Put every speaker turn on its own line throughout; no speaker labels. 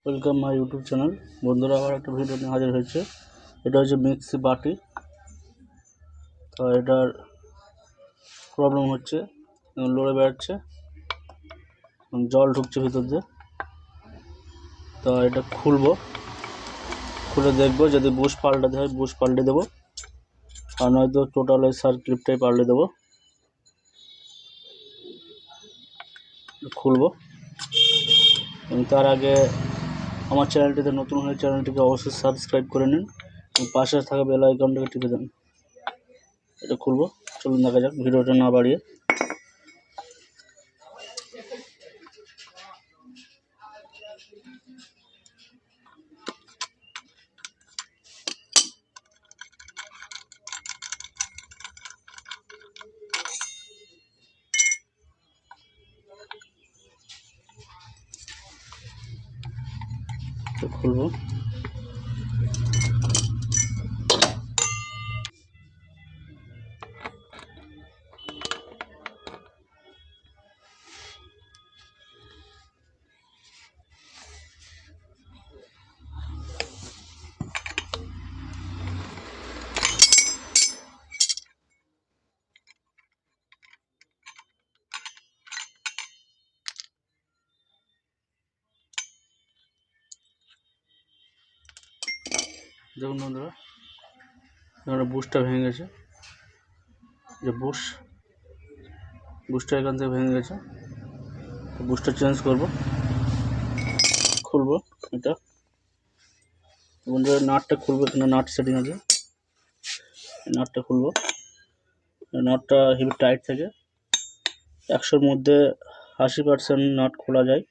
Welcome my YouTube channel. বন্ধুরা, আবার একটা ভিডিও নিয়ে হাজির হয়েছে। এটা হচ্ছে মিক্সি বাটি। তো এটার প্রবলেম হচ্ছে, লড়ে বেড়াচ্ছে, জল ঢুকছে ভিতর দিয়ে। তো এটা খুলে দেখবো, যদি বুশ পাল্টাতে হয় বুশ পাল্টে দেবো, আর নয়তো টোটাল সার্কিটটাই পাল্টে দেবো। খুলবো, এবং তার আগে আমার চ্যানেলটিতে নতুন হয়ে চ্যানেলটিকে অবশ্যই সাবস্ক্রাইব করে নিন এবং পাশে থাকা বেল আইকনটাকে টিপে দেন। এটা খুলবো, চলুন দেখা যাক, ভিডিওটা না বাড়িয়ে। খুলবো, দেখুন বন্ধুরা, এখানে বুশটা ভেঙে গেছে। যে বুশটা এখান থেকে ভেঙে গেছে, তো বুশটা চেঞ্জ করবো। খুলবো এটা, বন্ধুরা নাটটা খুলবো। এখানে নাট সেটিং আছে, নাটটা খুলবো। নাটটা হেভি টাইট থাকে, 100-র মধ্যে 80% নাট খোলা যায়।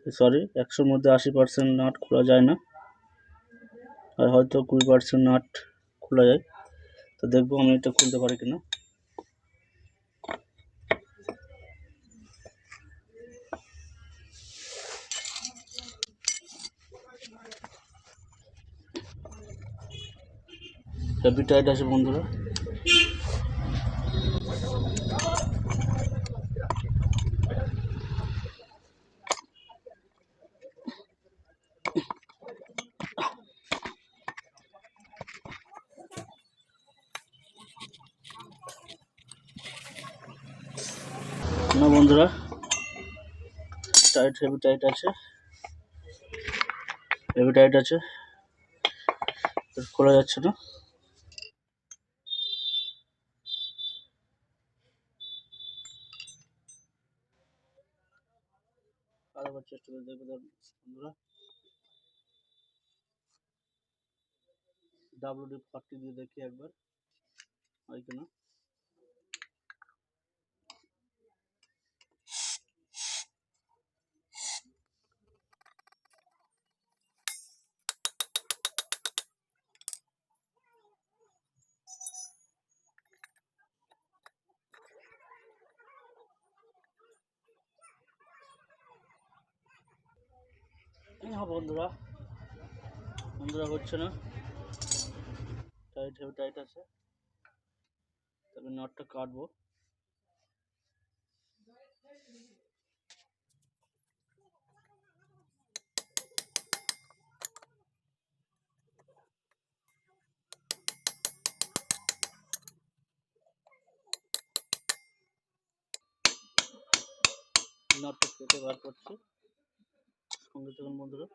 100-র মধ্যে 80% নাট খোলা যায় না, আর হয়তো 20% নাট খোলা যায়। তো দেখবো আমি এটা খুলতে পারি কিনা। হেভি টাইট আছে বন্ধুরা। না বন্ধুরা, হেভি টাইট আছে, খোলা যাচ্ছে না। আরেকবার চেষ্টা করে দেখবো বন্ধুরা। WD-40 দিয়ে দেখি একবার হয় কিনা। হ্যাঁ বন্ধুরা হচ্ছে না, হেভি টাইট আছে। তবে নটটা কাটবো। নটটা কেটে বার করছি, সঙ্গে থাকুন বন্ধুরা।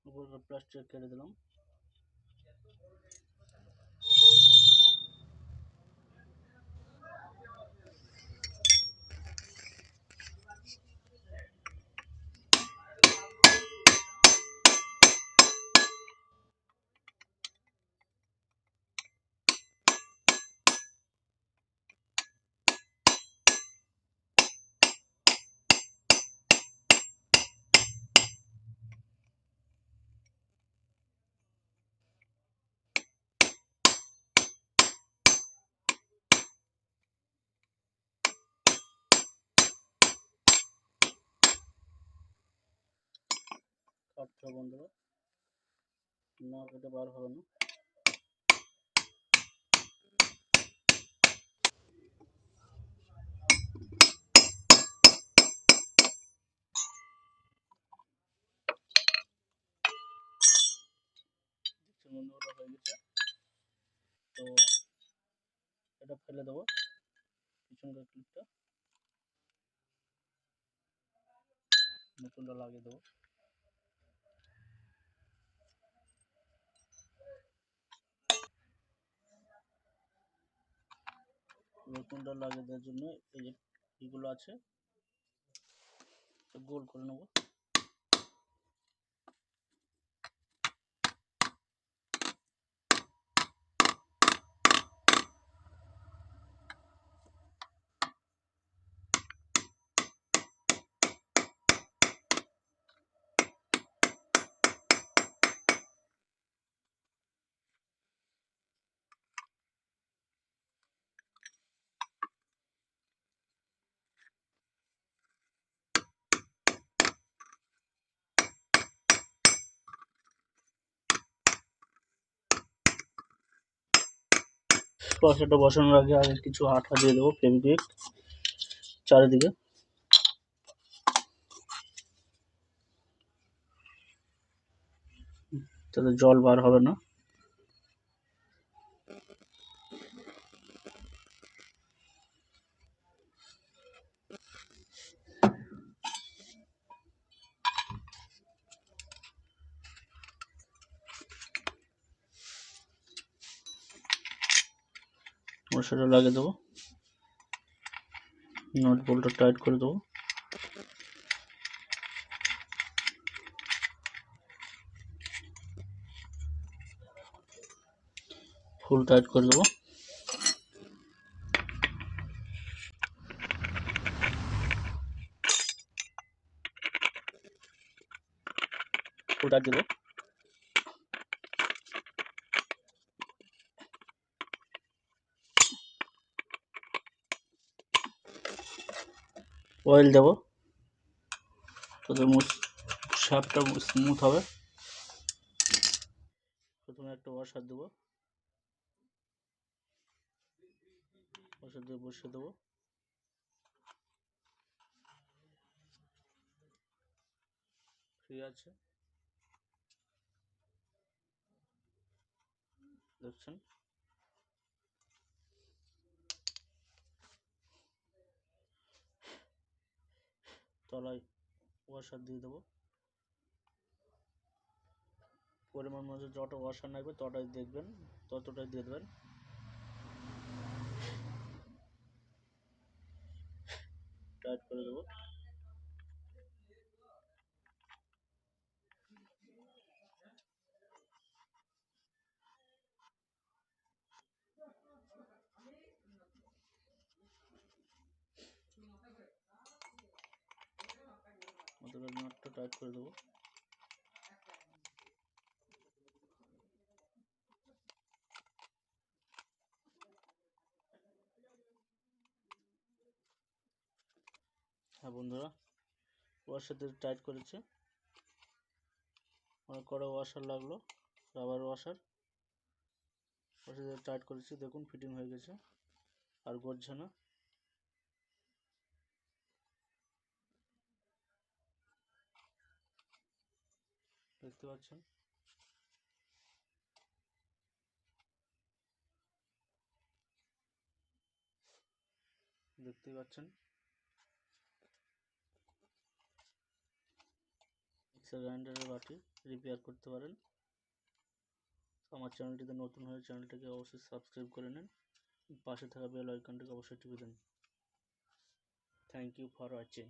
উপরে প্লাস্টিক কেটে দিলাম। কাটতে বন্ধুরা, না কেটে বার হবে না। নোংরা হয়ে গেছে, তো এটা ফেলে দেবো। পিছনকার ক্লিপটা নতুনটা লাগিয়ে দেবো। নতুনটা লাগিয়ে দেওয়ার জন্য এই যে এগুলো আছে গোল করে নেবো। কষাটা বসানোর আগে কিছু আঠা দিয়ে দেবো, ফেভিকুইক চারিদিকে। তাতে জল বার হবে না। মশলাটা লাগিয়ে দেবো, নট বোল্টটা টাইট করে দেবো। ফুল টাইট করে দেবো। ফুল টাইট দেবো। অয়েল দেবো, তাতে শার্টটা স্মুথ হবে। প্রথমে একটা ওয়াশার দেবো, ওয়াশার দিয়ে বসিয়ে দেবো। ফ্রি আছে, দেখছেন। তলায় ওয়াশার দিয়ে দেবো। পরিমাণ মতো যতটা ওয়াশার লাগবে ততটাই দেখবেন, ততটাই দিয়ে দেবেন। টাইট করে দেবো। নাটটা টাইট করে দেবো। হ্যাঁ বন্ধুরা, ওয়াশার দিয়ে টাইট করেছে, অনেক কড়া ওয়াশার লাগলো, রাবার ওয়াশার। ওয়াশার দিয়ে টাইট করেছি, দেখুন ফিটিং হয়ে গেছে, আর গড়ছে না। দেখতে পাচ্ছেন। দেখতেই পাচ্ছেন। মিক্সার গ্রাইন্ডারের বাটি রিপেয়ার করতে পারেন। আমার চ্যানেলটিতে নতুন হয়ে চ্যানেলটিকে অবশ্যই সাবস্ক্রাইব করে নিন, পাশে থাকা বেল আইকনটিকে অবশ্যই টিপে দিন। Thank you for watching.